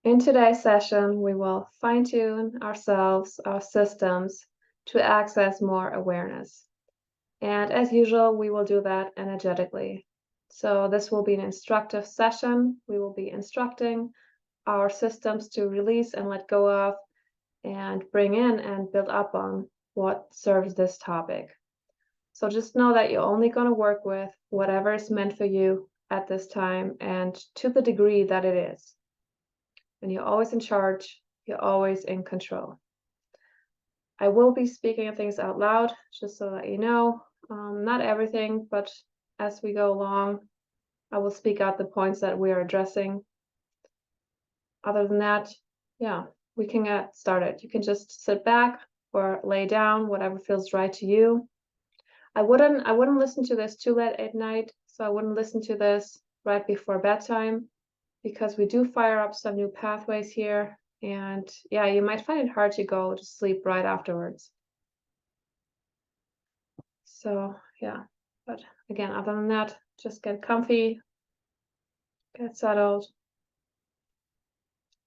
In today's session, we will fine-tune ourselves, our systems, to access more awareness. And as usual, we will do that energetically. So this will be an instructive session. We will be instructing our systems to release and let go of and bring in and build up on what serves this topic. So just know that you're only going to work with whatever is meant for you at this time and to the degree that it is. And you're always in charge, you're always in control. I will be speaking of things out loud, just so that you know. Not everything, but as we go along, I will speak out the points that we are addressing. Other than that, yeah, we can get started. You can just sit back or lay down, whatever feels right to you. I wouldn't listen to this too late at night, so I wouldn't listen to this right before bedtime, because we do fire up some new pathways here, and yeah, you might find it hard to go to sleep right afterwards. So yeah, but again, other than that, just get comfy, get settled,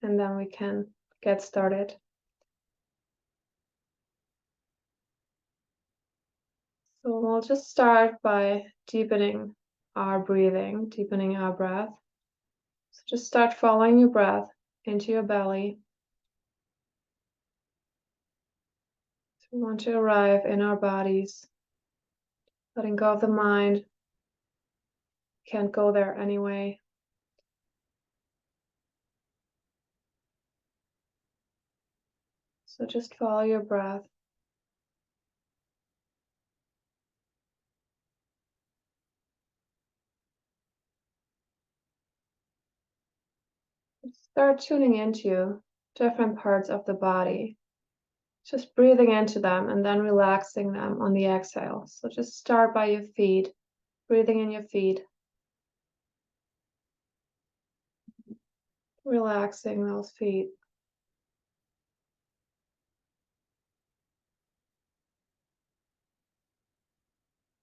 and then we can get started. So we'll just start by deepening our breathing, deepening our breath. So just start following your breath into your belly. So we want to arrive in our bodies, letting go of the mind. Can't go there anyway. So just follow your breath. Start tuning into different parts of the body. Just breathing into them and then relaxing them on the exhale. So just start by your feet, breathing in your feet, relaxing those feet.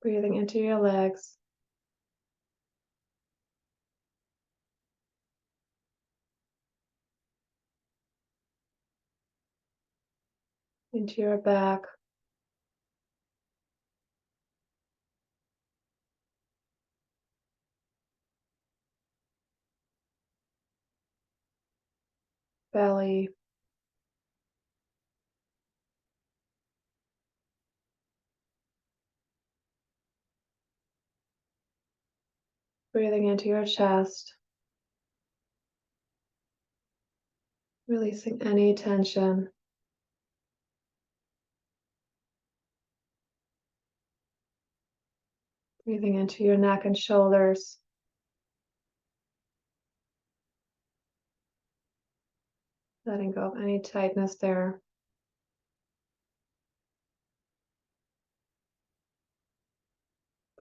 Breathing into your legs. Into your back. Belly. Breathing into your chest. Releasing any tension. Breathing into your neck and shoulders. Letting go of any tightness there.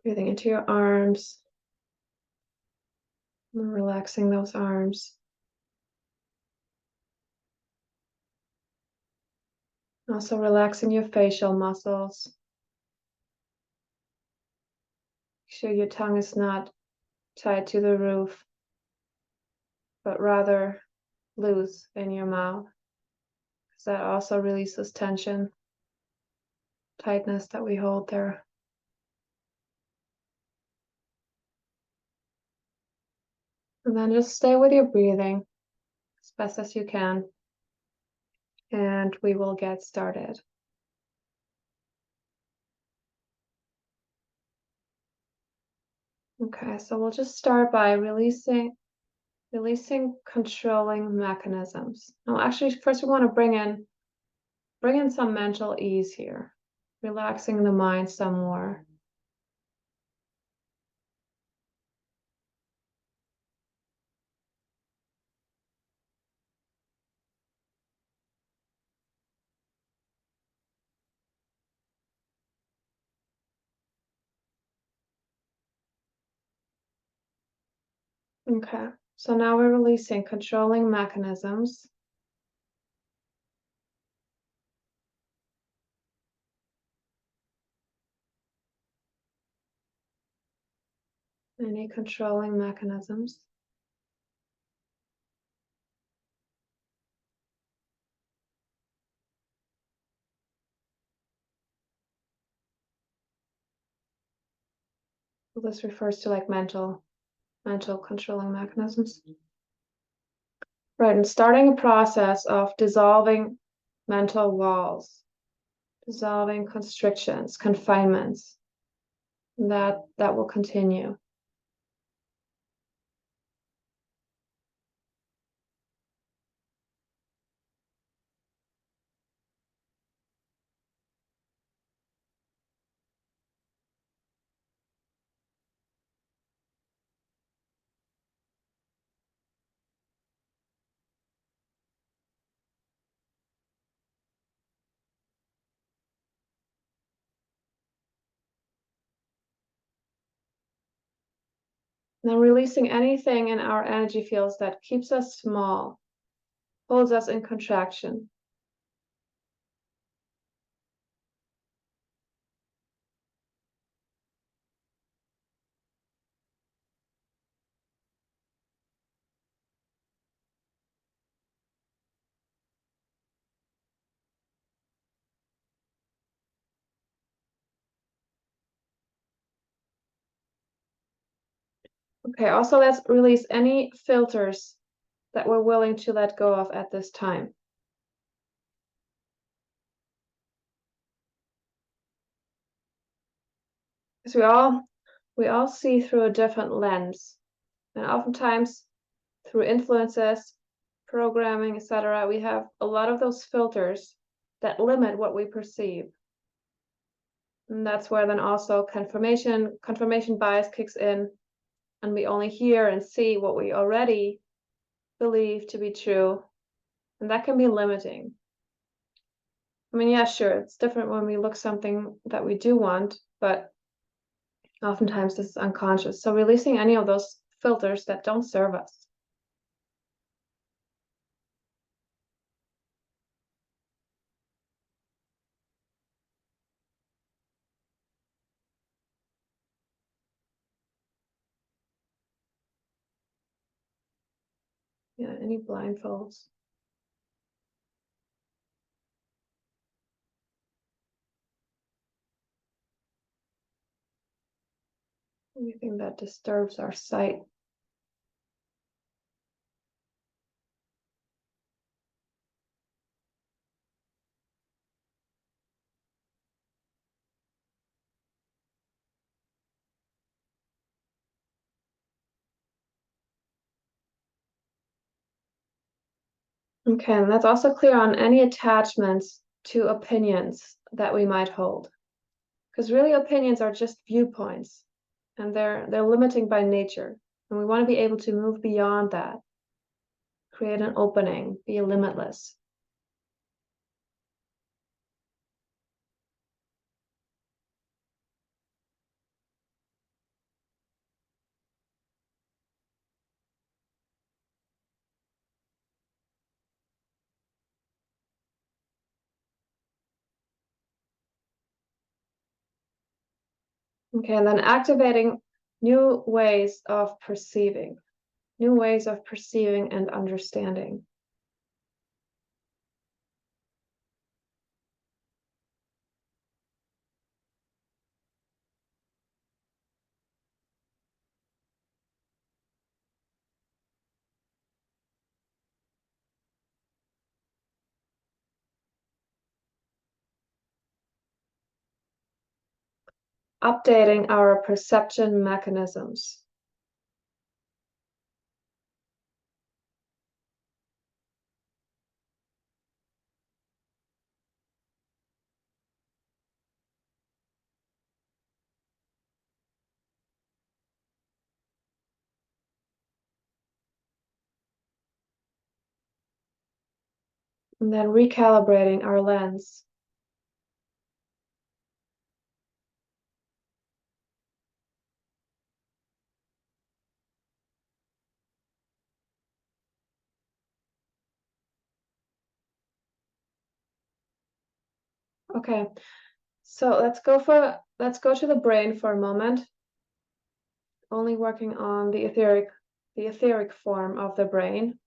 Breathing into your arms. And relaxing those arms. Also relaxing your facial muscles. Make sure your tongue is not tied to the roof, but rather loose in your mouth, because that also releases tension, tightness that we hold there. And then just stay with your breathing as best as you can, and we will get started. Okay, so we'll just start by releasing controlling mechanisms. Now, actually, first we want to bring in some mental ease here, relaxing the mind some more. Okay, so now we're releasing controlling mechanisms. Any controlling mechanisms. So this refers to like mental controlling mechanisms. Right, and starting a process of dissolving mental walls, dissolving constrictions, confinements. That will continue. Now releasing anything in our energy fields that keeps us small, holds us in contraction. Okay, also let's release any filters that we're willing to let go of at this time. Because we all see through a different lens, and oftentimes through influences, programming, etc., we have a lot of those filters that limit what we perceive. And that's where then also confirmation bias kicks in, and we only hear and see what we already believe to be true, and that can be limiting. I mean, yeah, sure, it's different when we look something that we do want, but oftentimes this is unconscious. So releasing any of those filters that don't serve us. Yeah, any blindfolds. Anything that disturbs our sight. Okay, and that's also clear on any attachments to opinions that we might hold. Because really opinions are just viewpoints, and they're limiting by nature. And we want to be able to move beyond that, create an opening, be limitless. Okay, and then activating new ways of perceiving and understanding. Updating our perception mechanisms. And then recalibrating our lens. Okay, so let's go to the brain for a moment. Only working on the etheric form of the brain.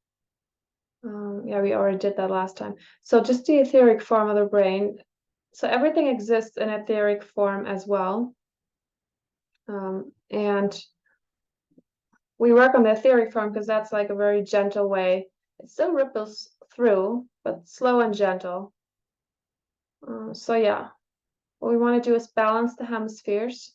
Yeah, we already did that last time. So just the etheric form of the brain. So everything exists in etheric form as well. And we work on the etheric form because that's like a very gentle way. It still ripples through, but slow and gentle. So yeah, what we want to do is balance the hemispheres.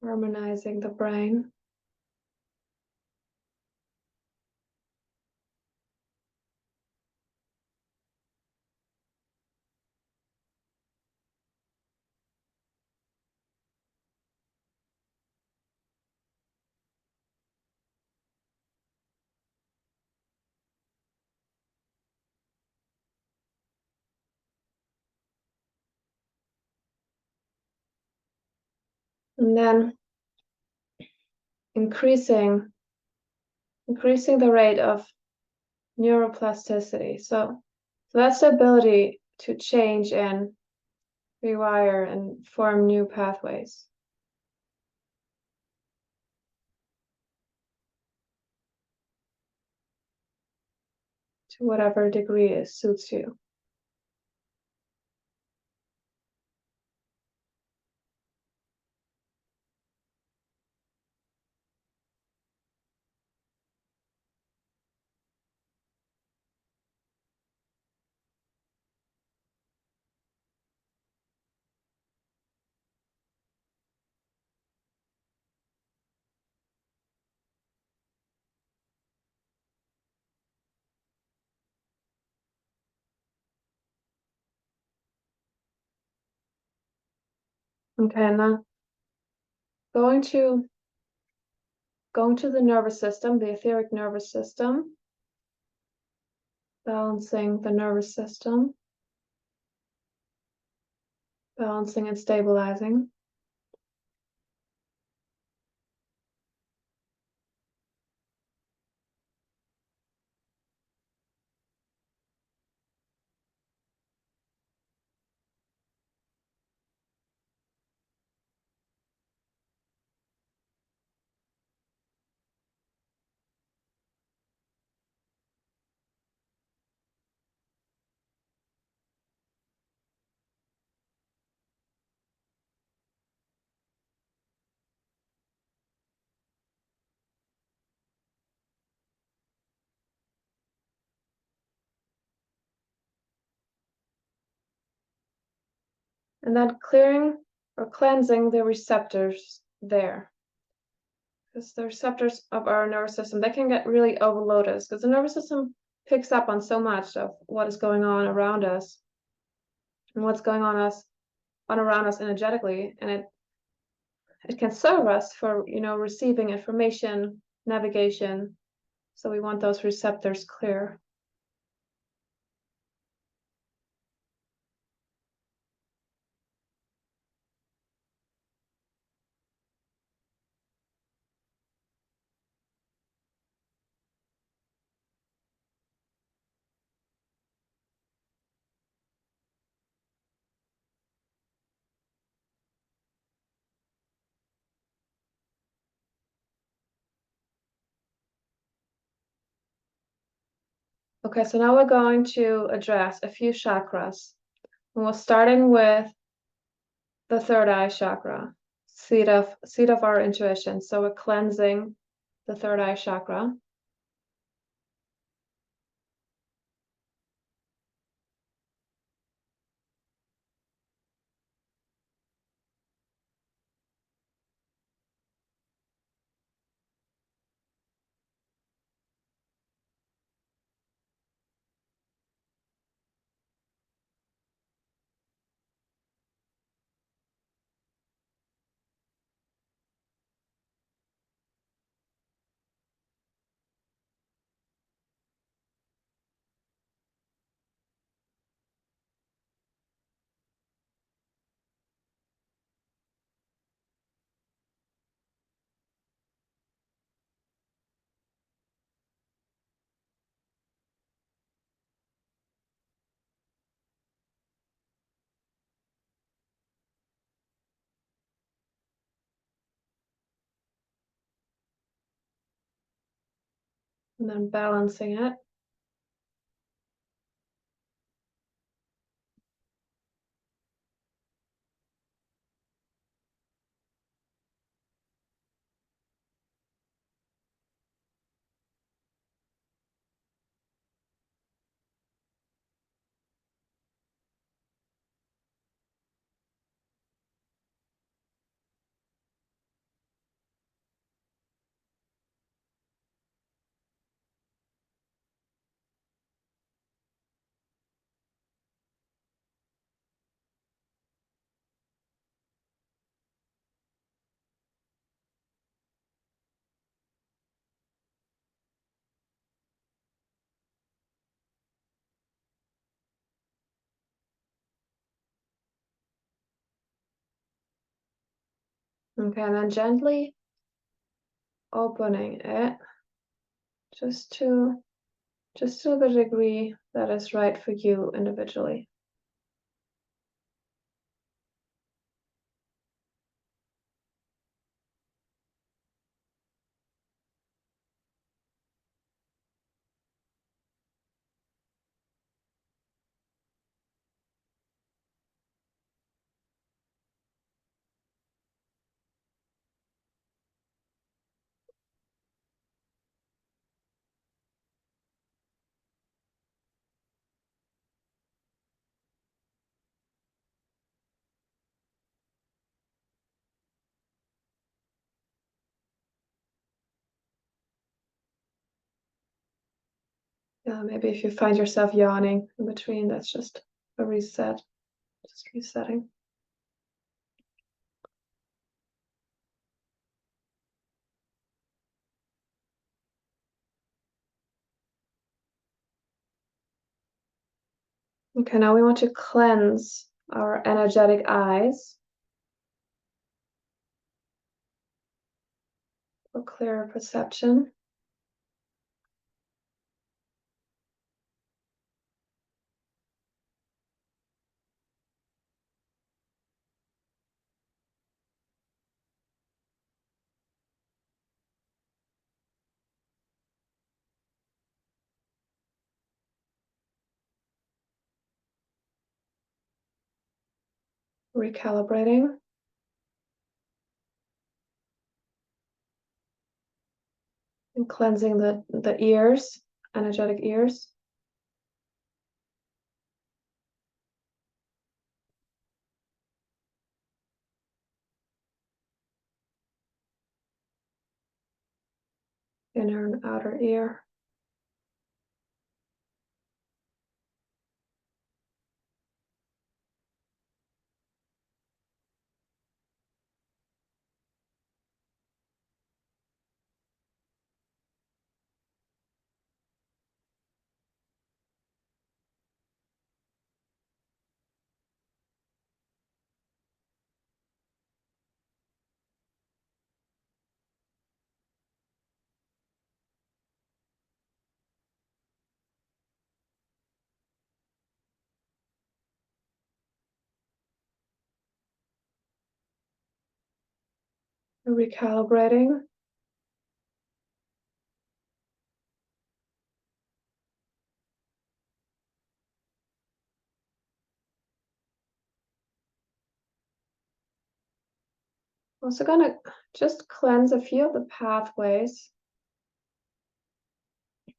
Harmonizing the brain. And then increasing the rate of neuroplasticity. So that's the ability to change and rewire and form new pathways to whatever degree it suits you. Okay, and then going to the nervous system, the etheric nervous system, balancing the nervous system, balancing and stabilizing. And then clearing or cleansing the receptors there. Because the receptors of our nervous system, they can get really overloaded because the nervous system picks up on so much of what is going on around us and what's going on around us energetically, and it can serve us for receiving information, navigation. So we want those receptors clear. Okay, so now we're going to address a few chakras. And we're starting with the third eye chakra, seat of our intuition. So we're cleansing the third eye chakra. and then balancing it. Okay, and then gently opening it just to the degree that is right for you individually. Yeah, maybe if you find yourself yawning in between, that's just a reset, just resetting. Okay, now we want to cleanse our energetic eyes for clearer perception. Recalibrating. And cleansing the ears, energetic ears. Inner and outer ear. Recalibrating. Also gonna just cleanse a few of the pathways. I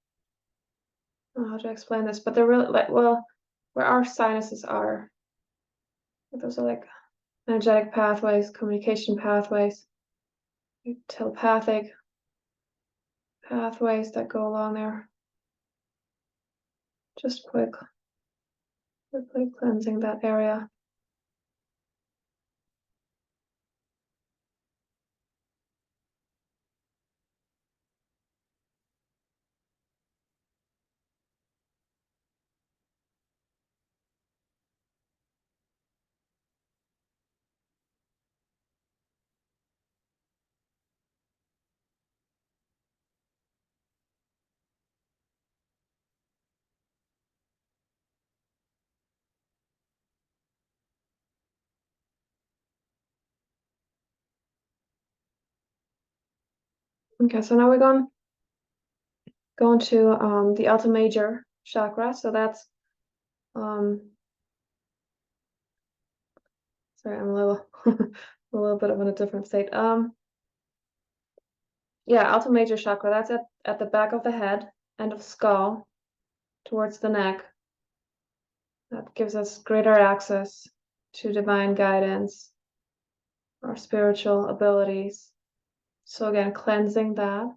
don't know how to explain this, but they're really like, well, where our sinuses are. Those are like energetic pathways, communication pathways, telepathic pathways that go along there. Just quickly cleansing that area. Okay, so now we're going Going to the Alta Major chakra. So that's sorry, I'm a little a little bit of in a different state. Yeah, Alta Major chakra, that's at the back of the head, end of skull, towards the neck. That gives us greater access to divine guidance, our spiritual abilities. So again, cleansing that.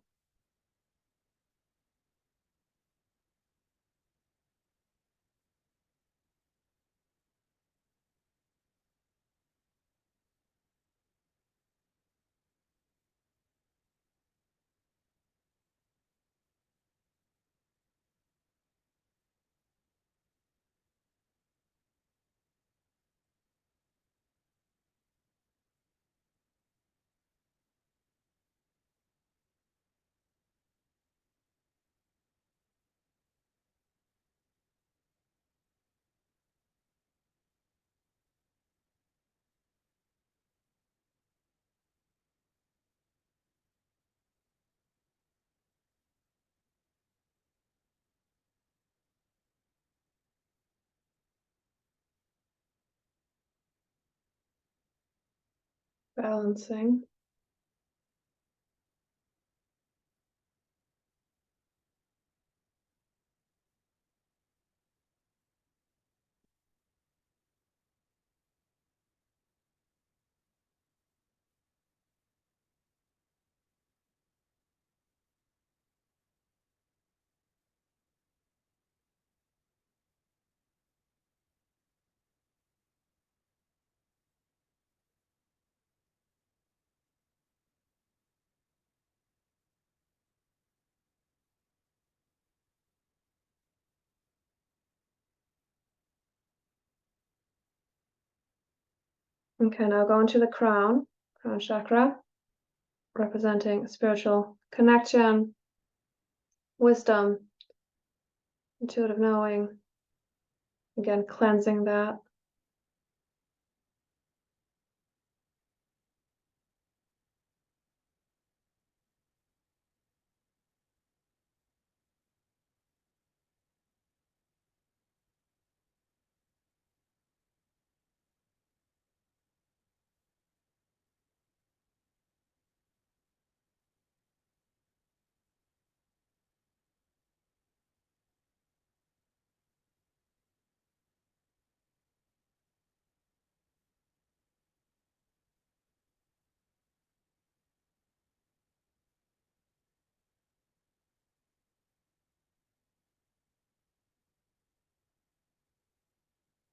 Balancing. Okay, now going to the crown chakra, representing spiritual connection, wisdom, intuitive knowing. Again, cleansing that.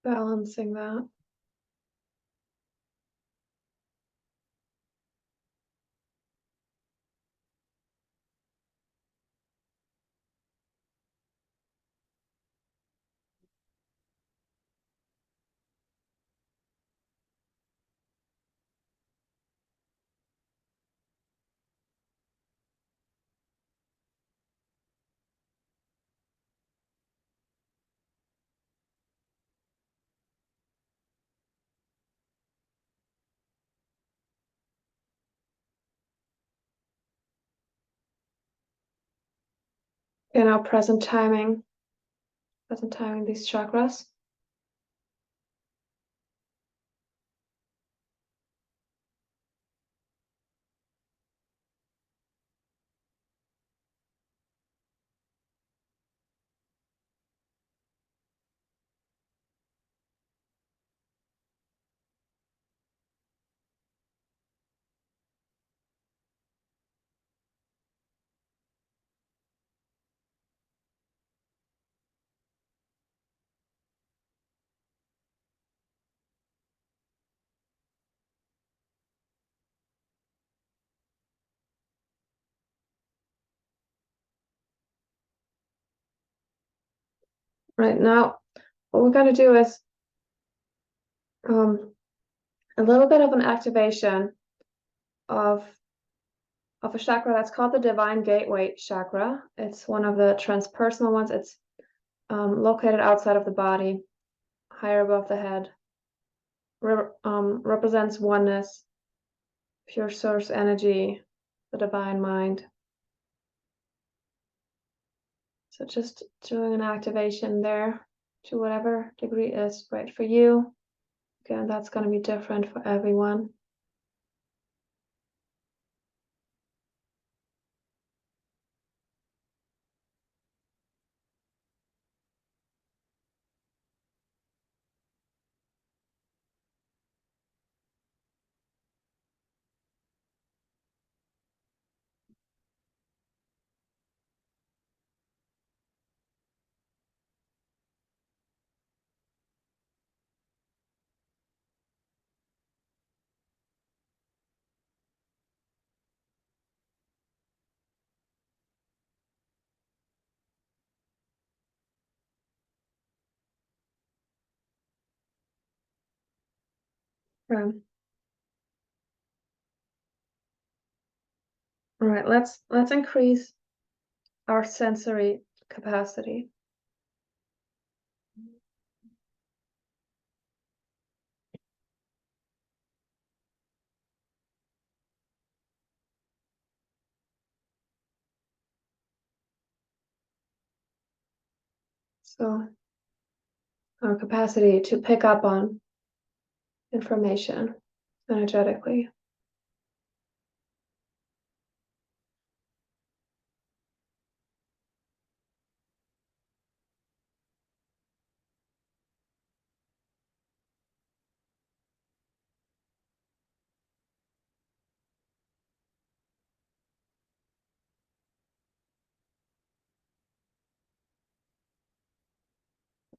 Balancing that. Okay, now present timing these chakras. Right now, what we're going to do is a little bit of an activation of a chakra that's called the Divine Gateway chakra. It's one of the transpersonal ones. It's located outside of the body, higher above the head. Represents oneness, pure source energy, the divine mind. So just doing an activation there to whatever degree is right for you. Again, that's going to be different for everyone. Okay. All right, let's increase our sensory capacity. So our capacity to pick up on information energetically.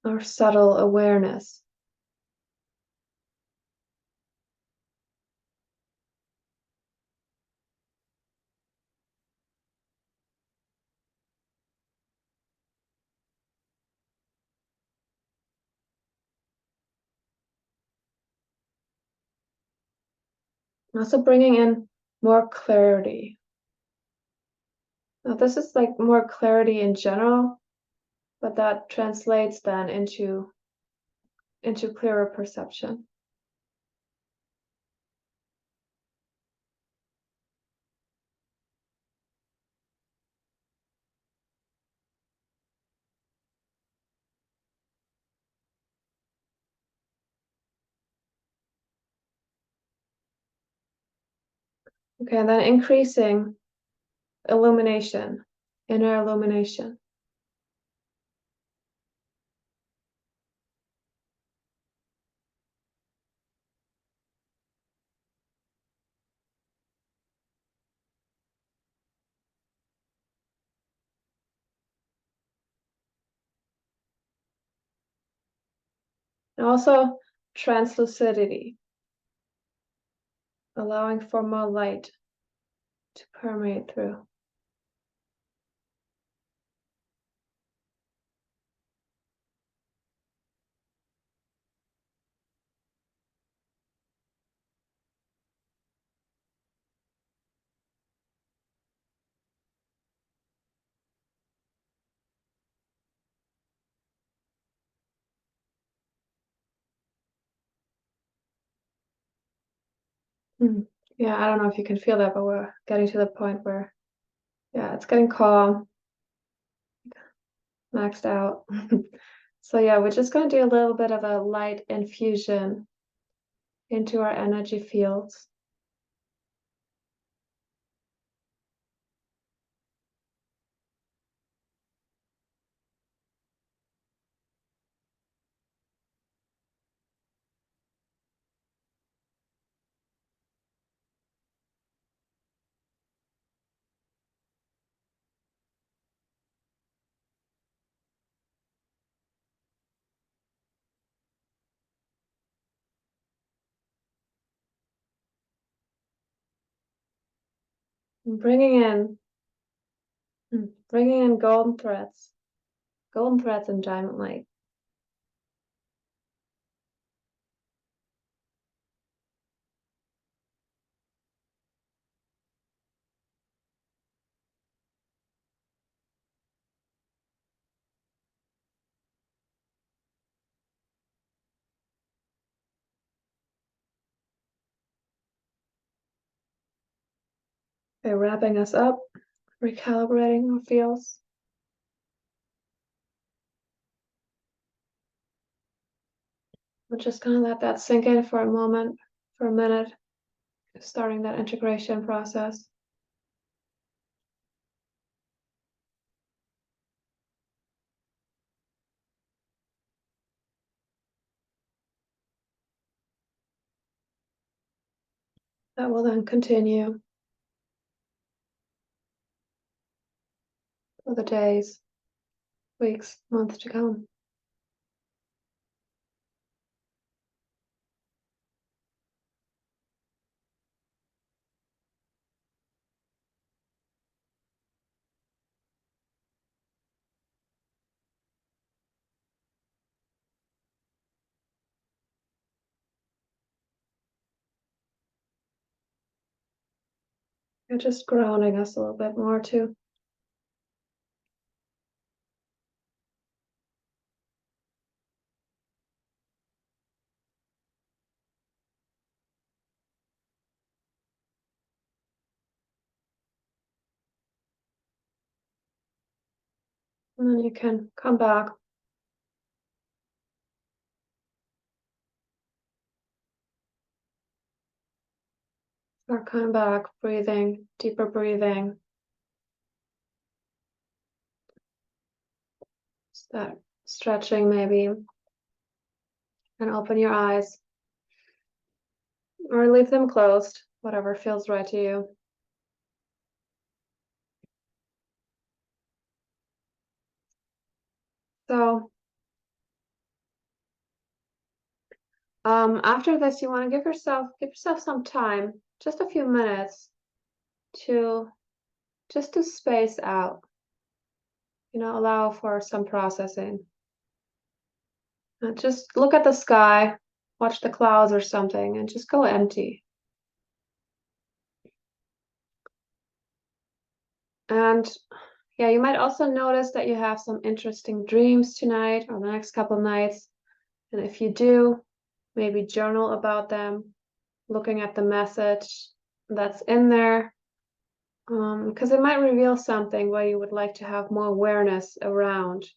Our subtle awareness. Also bringing in more clarity. Now, this is like more clarity in general, but that translates then into clearer perception. Okay, and then increasing illumination, inner illumination. And also translucidity, allowing for more light to permeate through. Hmm. Yeah, I don't know if you can feel that, but we're getting to the point where, yeah, it's getting calm, maxed out. So yeah, we're just going to do a little bit of a light infusion into our energy fields. And bringing in golden threads and diamond light. Okay, wrapping us up, recalibrating our fields. We're just gonna let that sink in for a moment, for a minute, starting that integration process. That will then continue for the days, weeks, months to come. You're just grounding us a little bit more too. And then you can come back. Start coming back, breathing, deeper breathing. Start stretching maybe. And open your eyes. Or leave them closed, whatever feels right to you. So after this, you want to give yourself some time, just a few minutes, to just to space out. Allow for some processing. And just look at the sky, watch the clouds or something, and just go empty. And yeah, you might also notice that you have some interesting dreams tonight or the next couple nights. And if you do, maybe journal about them, looking at the message that's in there, because it might reveal something where you would like to have more awareness around,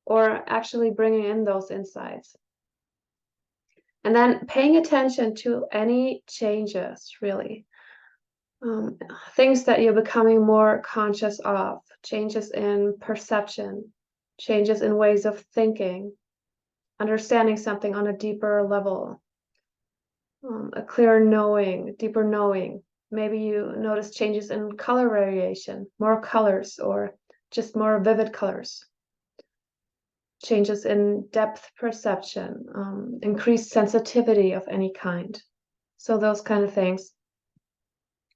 or actually bringing in those insights. And then paying attention to any changes, really. Things that you're becoming more conscious of, changes in perception, changes in ways of thinking, understanding something on a deeper level, a clearer knowing, deeper knowing. Maybe you notice changes in color variation, more colors or just more vivid colors. Changes in depth perception, increased sensitivity of any kind. So those kind of things.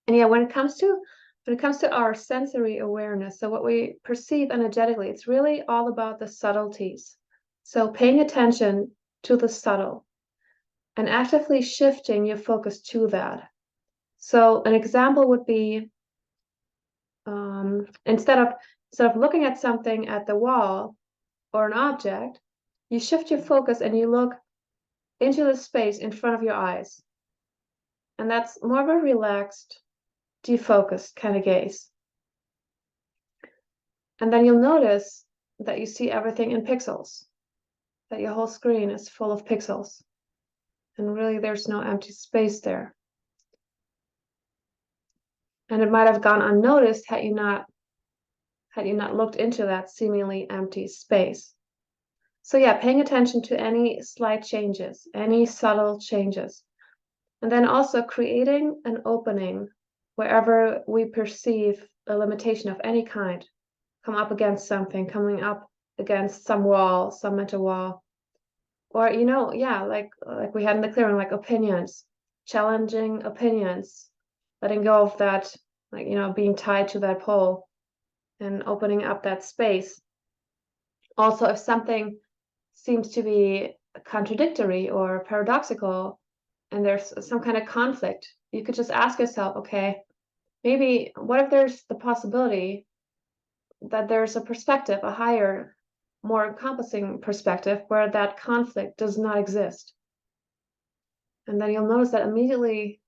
And yeah, when it comes to our sensory awareness, so what we perceive energetically, it's really all about the subtleties. So paying attention to the subtle and actively shifting your focus to that. So an example would be instead of looking at something at the wall or an object, you shift your focus and you look into the space in front of your eyes. And that's more of a relaxed, defocused kind of gaze. And then you'll notice that you see everything in pixels, that your whole screen is full of pixels. And really there's no empty space there. And it might have gone unnoticed had you not looked into that seemingly empty space. So yeah, paying attention to any slight changes, any subtle changes. And then also creating an opening wherever we perceive a limitation of any kind, come up against something, coming up against some wall, some mental wall. Or, yeah, like we had in the clearing, like opinions, challenging opinions, letting go of that, like, being tied to that pole and opening up that space. Also, if something seems to be contradictory or paradoxical and there's some kind of conflict, you could just ask yourself, okay, maybe what if there's the possibility that there's a perspective, a higher, more encompassing perspective where that conflict does not exist? And then you'll notice that immediately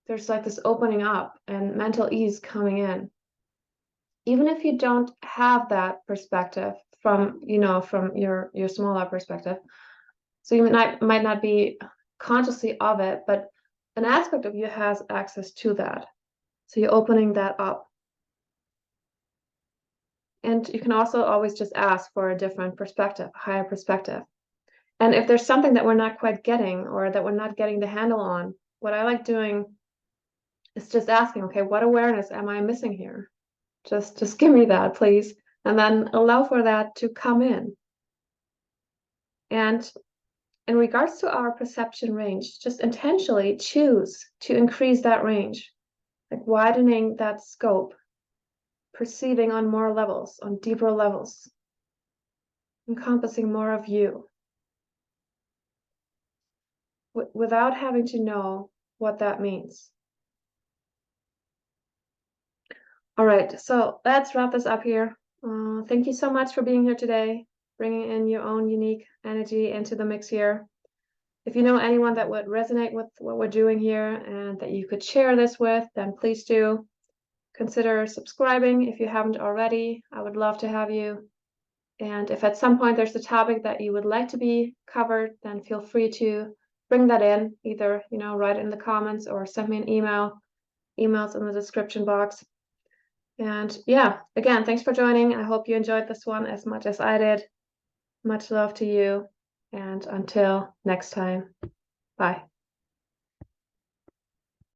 there's like this opening up and mental ease coming in. Even if you don't have that perspective from your smaller perspective, So you might not be consciously of it, but an aspect of you has access to that. So you're opening that up. And you can also always just ask for a different perspective, a higher perspective. And if there's something that we're not quite getting or that we're not getting the handle on, what I like doing is just asking, okay, what awareness am I missing here? Just give me that, please. And then allow for that to come in. And in regards to our perception range, just intentionally choose to increase that range, like widening that scope, perceiving on more levels, on deeper levels, encompassing more of you, without having to know what that means. All right, so let's wrap this up here. Thank you so much for being here today, bringing in your own unique energy into the mix here. If you know anyone that would resonate with what we're doing here and that you could share this with, then please do consider subscribing if you haven't already. I would love to have you. And if at some point there's a topic that you would like to be covered, then feel free to bring that in, either, write it in the comments or send me an email. Email's in the description box. And yeah, again, thanks for joining. I hope you enjoyed this one as much as I did. Much love to you. And until next time, bye.